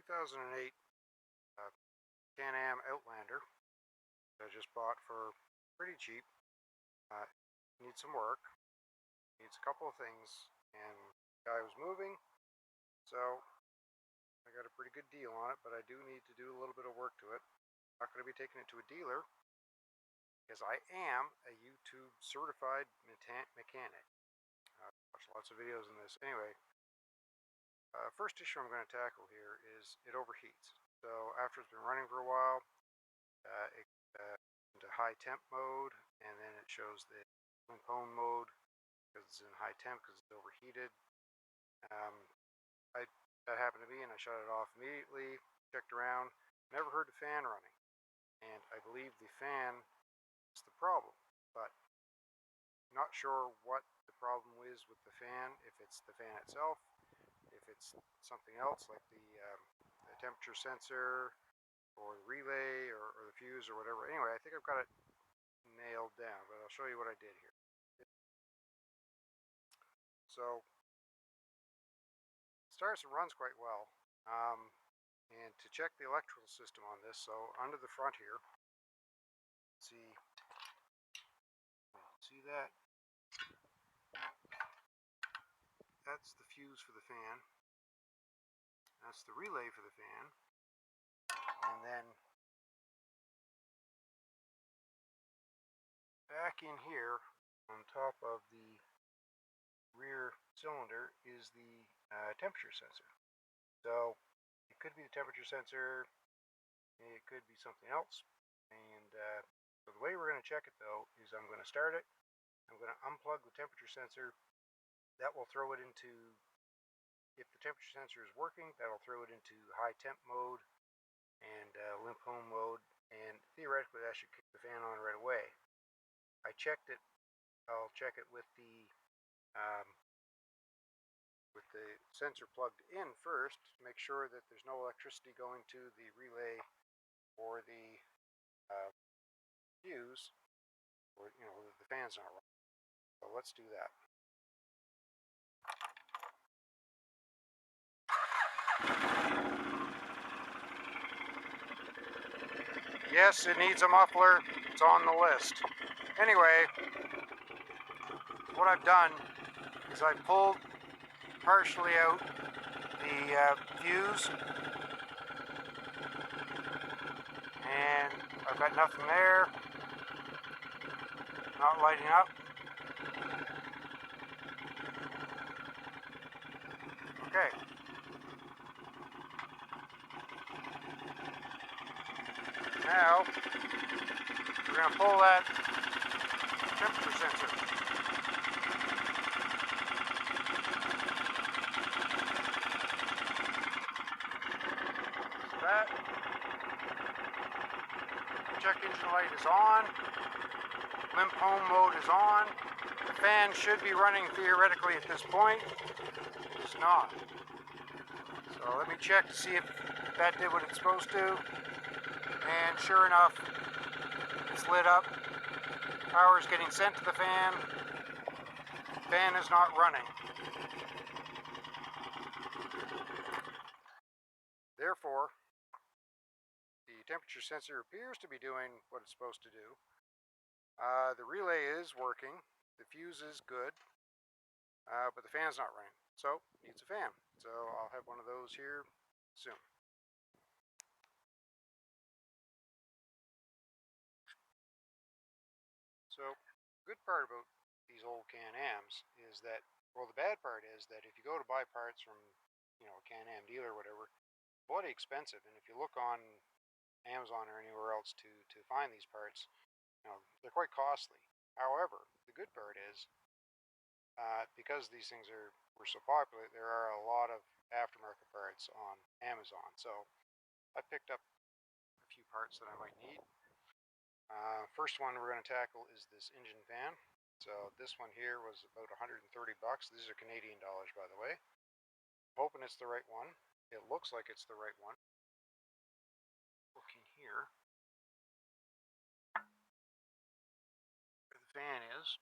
2008 Can-Am Outlander that I just bought for pretty cheap. Needs some work, needs a couple of things, and the guy was moving, so I got a pretty good deal on it, but I do need to do a little bit of work to it. I'm not going to be taking it to a dealer because I am a YouTube certified mechanic. I've watched lots of videos on this. Anyway, first issue I'm going to tackle here is it overheats. So after it's been running for a while, it into high temp mode, and then it shows the Limp mode because it's in high temp because it's overheated. That happened to me, and I shut it off immediately. Checked around, never heard the fan running, and I believe the fan is the problem, but not sure what the problem is with the fan. If it's the fan itself, if it's something else like the temperature sensor or the relay or the fuse or whatever. Anyway, I think I've got it nailed down, but I'll show you what I did here. So it starts and runs quite well. And to check the electrical system on this, so under the front here, see that? That's the fuse for the fan. That's the relay for the fan. And then back in here on top of the rear cylinder is the temperature sensor. So it could be the temperature sensor, it could be something else. And so the way we're going to check it though is I'm going to start it, I'm going to unplug the temperature sensor. That will throw it into, if the temperature sensor is working, that'll throw it into high temp mode and limp home mode, and theoretically that should kick the fan on right away. I checked it. I'll check it with the sensor plugged in first to make sure that there's no electricity going to the relay or the fuse, or the fan's not running. So let's do that. Yes, it needs a muffler. It's on the list. Anyway, what I've done is I've pulled partially out the fuse, and I've got nothing there, not lighting up. Okay. Now, we're going to pull that temperature sensor. So that check engine light is on. Limp home mode is on. The fan should be running theoretically at this point. It's not. So let me check to see if that did what it's supposed to. And sure enough, it's lit up. Power is getting sent to the fan. Fan is not running. Therefore, the temperature sensor appears to be doing what it's supposed to do. The relay is working. The fuse is good. But the fan's not running. So, it needs a fan. So, I'll have one of those here soon. So, the good part about these old Can-Ams is that, well, the bad part is that if you go to buy parts from, a Can-Am dealer or whatever, bloody expensive. And if you look on Amazon or anywhere else to find these parts, they're quite costly. However, the good part is, because these things were so popular, there are a lot of aftermarket parts on Amazon. So I picked up a few parts that I might need. First one we're going to tackle is this engine fan. So this one here was about 130 bucks. These are Canadian dollars, by the way. Hoping it's the right one. It looks like it's the right one. Looking here, where the fan is,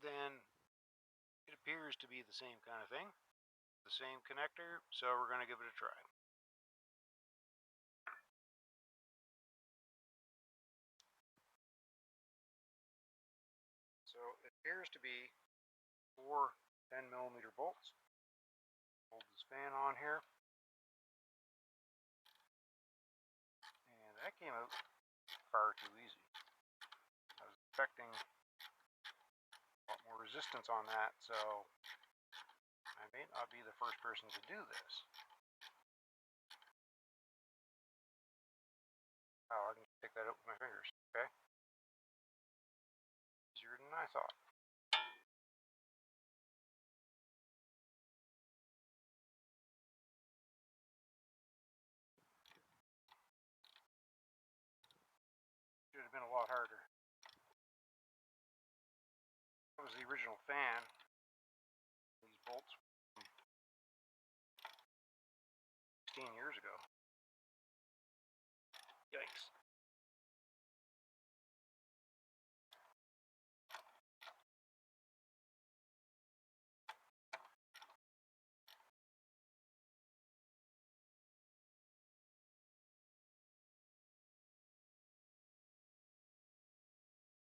then it appears to be the same kind of thing, the same connector, so we're going to give it a try. appears to be 4 10mm bolts. Hold this fan on here. And that came out far too easy. I was expecting a lot more resistance on that, so I may not be the first person to do this. Oh, I can just take that out with my fingers. Okay. Easier than I thought. Should have been a lot harder. That was the original fan. These bolts from 16 years ago. Yikes.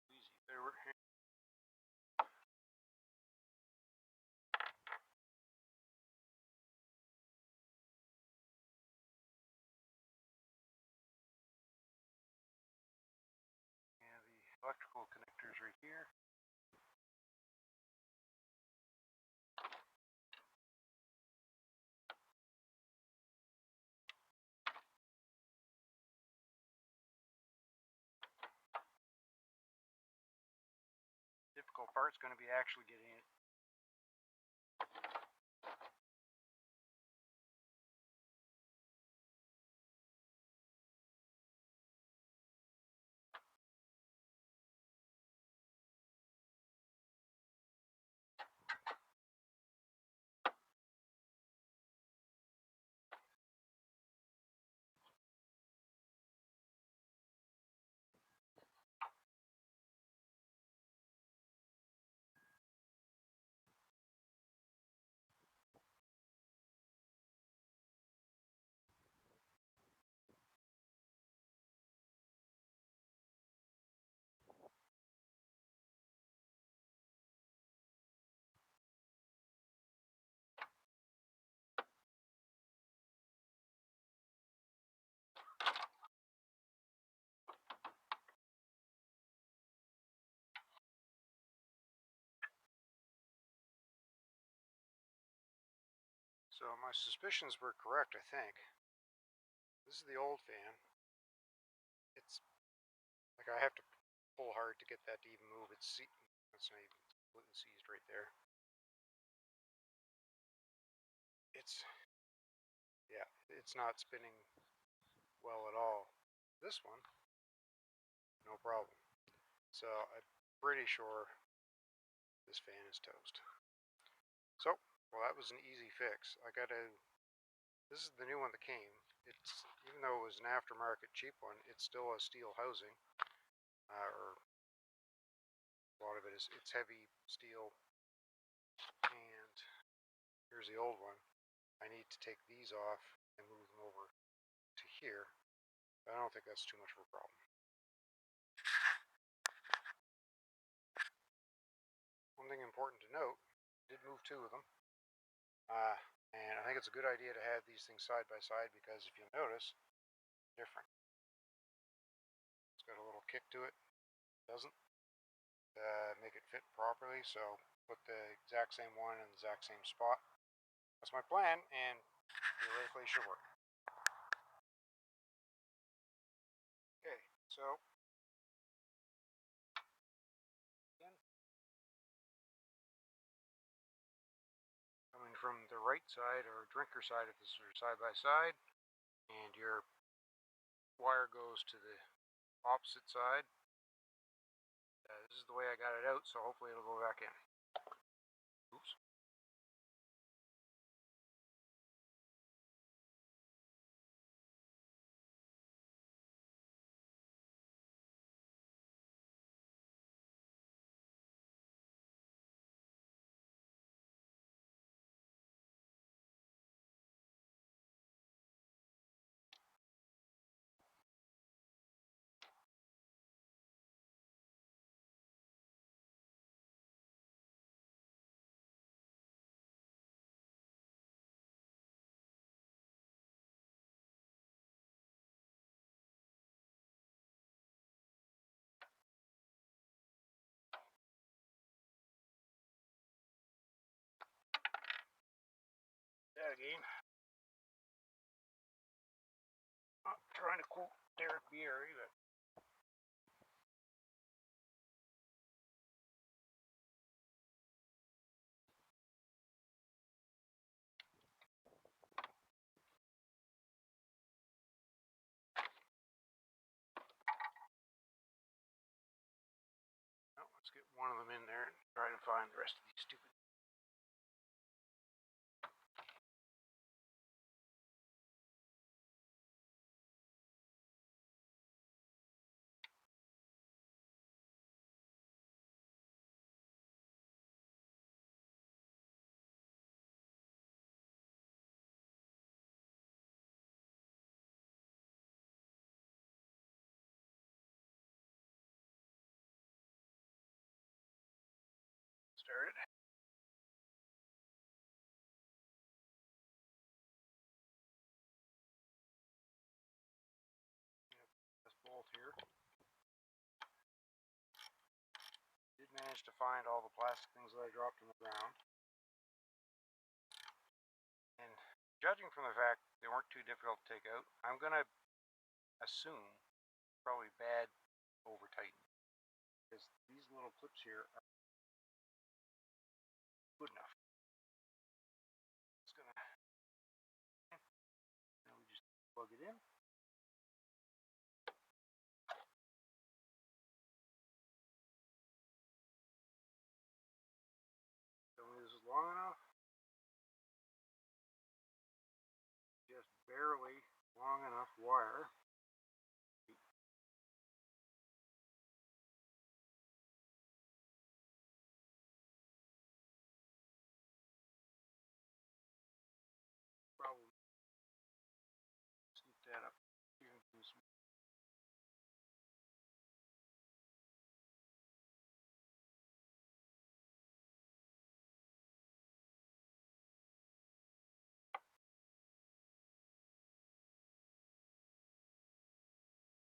Easy. There were. And the electrical connectors right here. Difficult part's going to be actually getting it. So my suspicions were correct, I think. This is the old fan. It's like I have to pull hard to get that to even move. It's not even completely seized right there. Yeah, it's not spinning well at all. This one, no problem. So I'm pretty sure this fan is toast. So, well, that was an easy fix. This is the new one that came. Even though it was an aftermarket cheap one, it's still a steel housing, or a lot of it's heavy steel. And here's the old one. I need to take these off and move them over to here. I don't think that's too much of a problem. One thing important to note, I did move 2 of them. And I think it's a good idea to have these things side by side because if you notice, different. It's got a little kick to it. Doesn't make it fit properly, so put the exact same one in the exact same spot. That's my plan, and theoretically should work. Okay, so again, coming from the right side or drinker side if this are side by side, and your wire goes to the opposite side. This is the way I got it out, so hopefully it'll go back in. Oops. again. Not trying to quote Derek Bierry, but let's get one of them in there and try to find the rest of these stupid. Started. This bolt here. Did manage to find all the plastic things that I dropped on the ground. And judging from the fact they weren't too difficult to take out, I'm going to assume probably bad over tightening, because these little clips here are good enough. It's gonna, now we just plug it in. Tell me this is long enough. Just barely long enough wire. Probably scoop that up.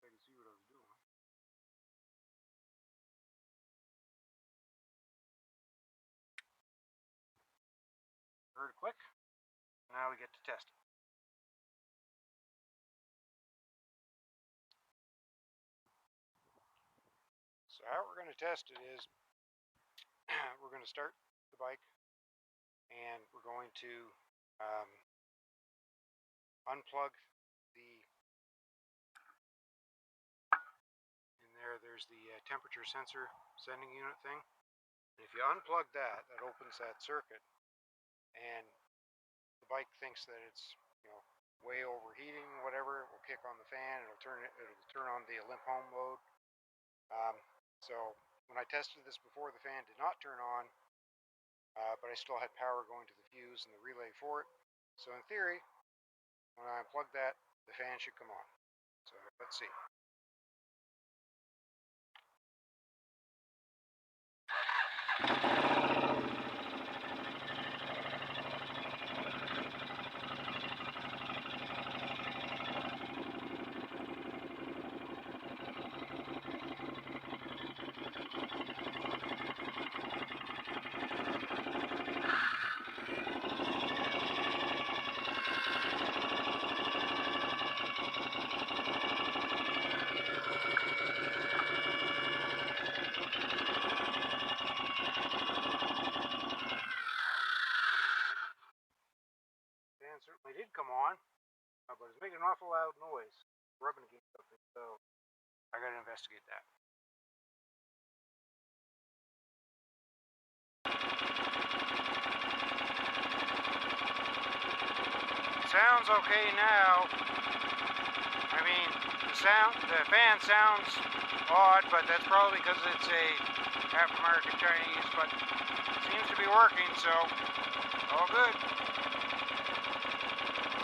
I can see what I was doing. Heard it click. Now we get to test it. So how we're going to test it is we're going to start the bike and we're going to unplug the there's the temperature sensor sending unit thing. And if you unplug that, that opens that circuit, and the bike thinks that it's way overheating, whatever. It will kick on the fan. It'll turn on the Limp home mode. So when I tested this before, the fan did not turn on, but I still had power going to the fuse and the relay for it. So in theory, when I unplug that, the fan should come on. So let's see. Certainly did come on, but it's making an awful loud noise, rubbing against something, so I gotta investigate that. Sounds okay now. I mean, the fan sounds odd, but that's probably because it's a aftermarket Chinese, but it seems to be working, so all good.